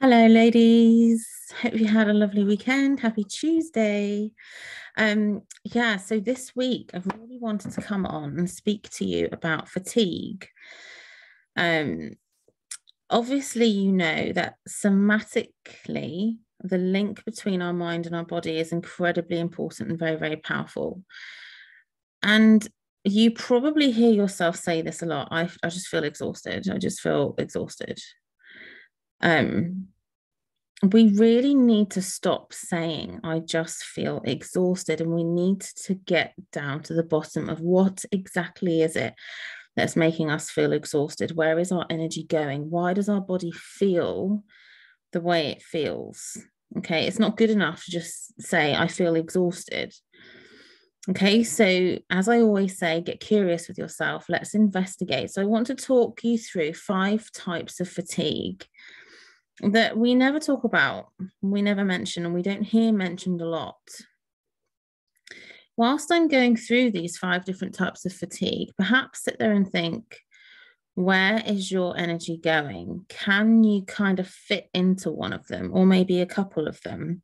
Hello, ladies. Hope you had a lovely weekend. Happy Tuesday. So this week I really wanted to come on and speak to you about fatigue. Um, Obviously, you know that somatically, the link between our mind and our body is incredibly important and very, very powerful. And you probably hear yourself say this a lot. I just feel exhausted. I just feel exhausted. Um, we really need to stop saying, I just feel exhausted, and we need to get down to the bottom of what exactly is it that's making us feel exhausted. Where is our energy going? Why does our body feel the way it feels? Okay, it's not good enough to just say, I feel exhausted. Okay, so as I always say, get curious with yourself. Let's investigate. So I want to talk you through 5 types of fatigue that we never talk about, we never mention, and we don't hear mentioned a lot. Whilst I'm going through these 5 different types of fatigue, perhaps sit there and think, where is your energy going? Can you kind of fit into one of them, or maybe a couple of them,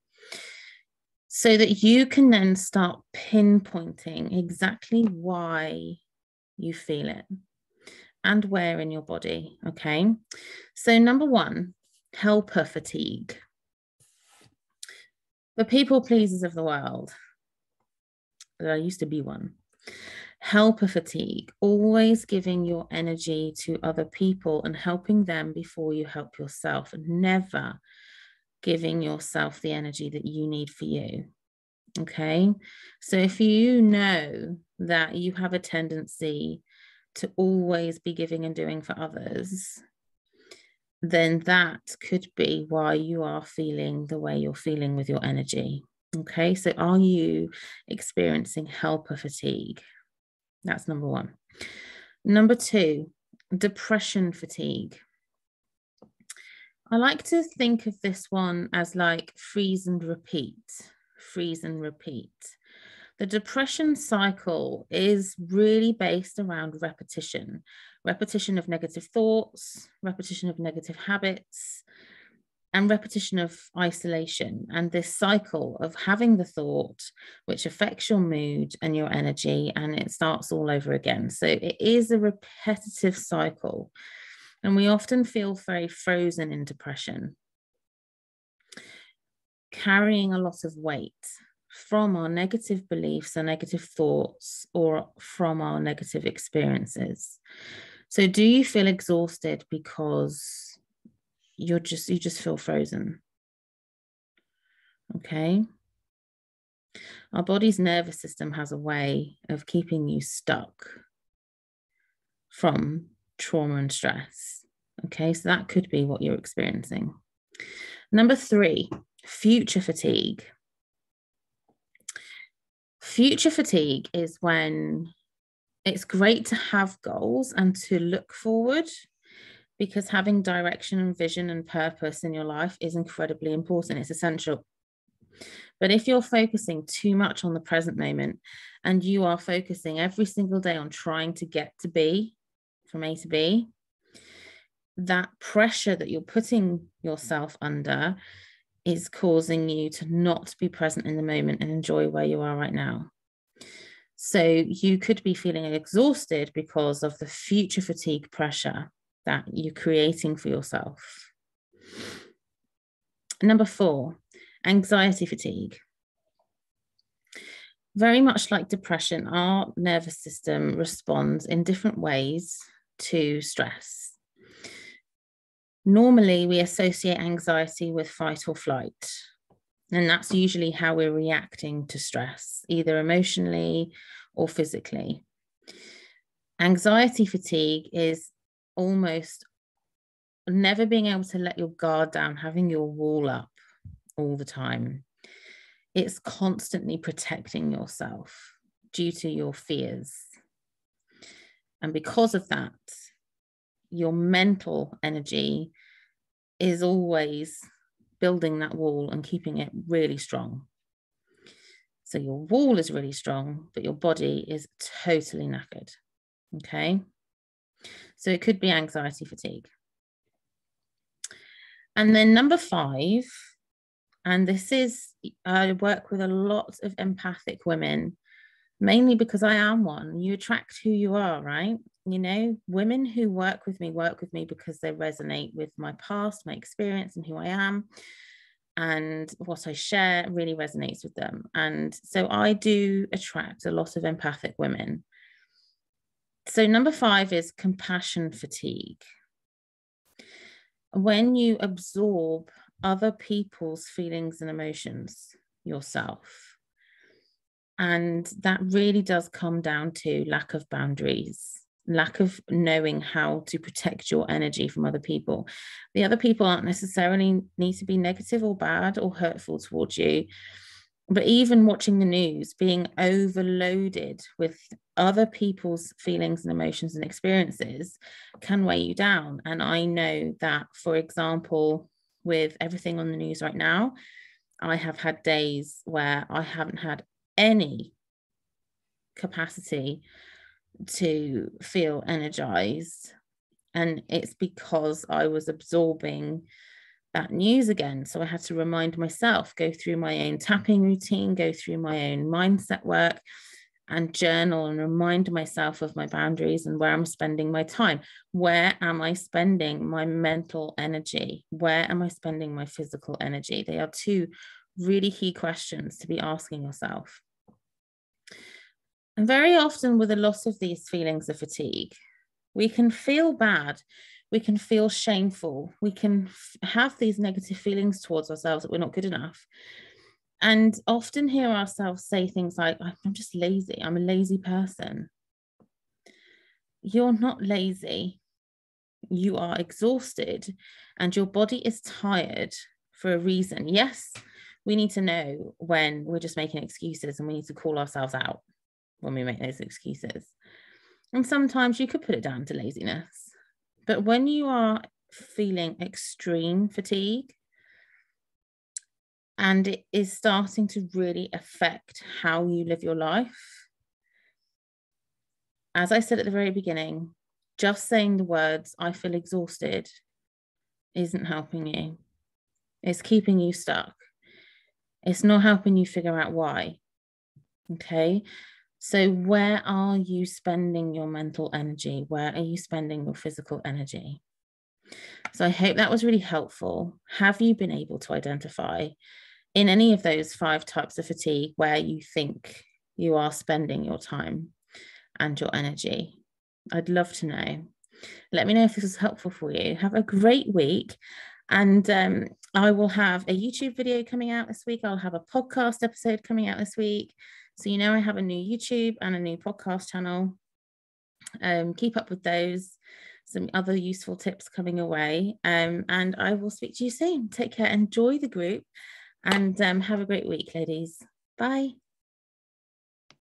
so that you can then start pinpointing exactly why you feel it and where in your body? Okay. So, number 1, helper fatigue. The people pleasers of the world. I used to be one. Helper fatigue, always giving your energy to other people and helping them before you help yourself, and never giving yourself the energy that you need for you. Okay. So if you know that you have a tendency to always be giving and doing for others, then that could be why you are feeling the way you're feeling with your energy. Okay, so are you experiencing helper fatigue? That's number 1. Number 2, depression fatigue. I like to think of this one as like freeze and repeat, freeze and repeat. The depression cycle is really based around repetition, repetition of negative thoughts, repetition of negative habits, and repetition of isolation. And this cycle of having the thought, which affects your mood and your energy, and it starts all over again. So it is a repetitive cycle. And we often feel very frozen in depression, carrying a lot of weight from our negative beliefs or negative thoughts, or from our negative experiences. So do you feel exhausted because you just feel frozen? Okay. Our body's nervous system has a way of keeping you stuck from trauma and stress. Okay, so that could be what you're experiencing. Number 3, future fatigue. Future fatigue is when it's great to have goals and to look forward, because having direction and vision and purpose in your life is incredibly important. It's essential. But if you're focusing too much on the present moment, and you are focusing every single day on trying to get to B, from A to B, that pressure that you're putting yourself under is causing you to not be present in the moment and enjoy where you are right now. So you could be feeling exhausted because of the future fatigue pressure that you're creating for yourself. Number 4, anxiety fatigue. Very much like depression, our nervous system responds in different ways to stress. Normally, we associate anxiety with fight or flight, and that's usually how we're reacting to stress, either emotionally or physically. Anxiety fatigue is almost never being able to let your guard down, having your wall up all the time. It's constantly protecting yourself due to your fears. And because of that, your mental energy is always building that wall and keeping it really strong. So your wall is really strong, but your body is totally knackered. Okay. So it could be anxiety fatigue. And then number 5, and this is, I work with a lot of empathic women, mainly because I am one. You attract who you are, right? You know, women who work with me because they resonate with my past, my experience, and who I am. And what I share really resonates with them. And so I do attract a lot of empathic women. So number 5 is compassion fatigue. When you absorb other people's feelings and emotions yourself. And that really does come down to lack of boundaries, lack of knowing how to protect your energy from other people. The other people aren't necessarily need to be negative or bad or hurtful towards you. But even watching the news, being overloaded with other people's feelings and emotions and experiences can weigh you down. And I know that, for example, with everything on the news right now, I have had days where I haven't had any capacity to feel energized. And it's because I was absorbing that news again. So I had to remind myself, go through my own tapping routine, go through my own mindset work and journal and remind myself of my boundaries and where I'm spending my time. Where am I spending my mental energy? Where am I spending my physical energy? They are 2 really key questions to be asking yourself. And very often with a lot of these feelings of fatigue, we can feel bad, we can feel shameful, we can have these negative feelings towards ourselves that we're not good enough. And often hear ourselves say things like, I'm just lazy, I'm a lazy person. You're not lazy, you are exhausted and your body is tired for a reason. Yes, we need to know when we're just making excuses and we need to call ourselves out when we make those excuses. And sometimes you could put it down to laziness. But when you are feeling extreme fatigue and it is starting to really affect how you live your life, as I said at the very beginning, just saying the words, I feel exhausted, isn't helping you. It's keeping you stuck. It's not helping you figure out why. Okay. So where are you spending your mental energy? Where are you spending your physical energy? So I hope that was really helpful. Have you been able to identify in any of those 5 types of fatigue where you think you are spending your time and your energy? I'd love to know. Let me know if this was helpful for you. Have a great week. And I will have a YouTube video coming out this week. I'll have a podcast episode coming out this week. So you know I have a new YouTube and a new podcast channel. Keep up with those. Some other useful tips coming away. And I will speak to you soon. Take care. Enjoy the group. And have a great week, ladies. Bye.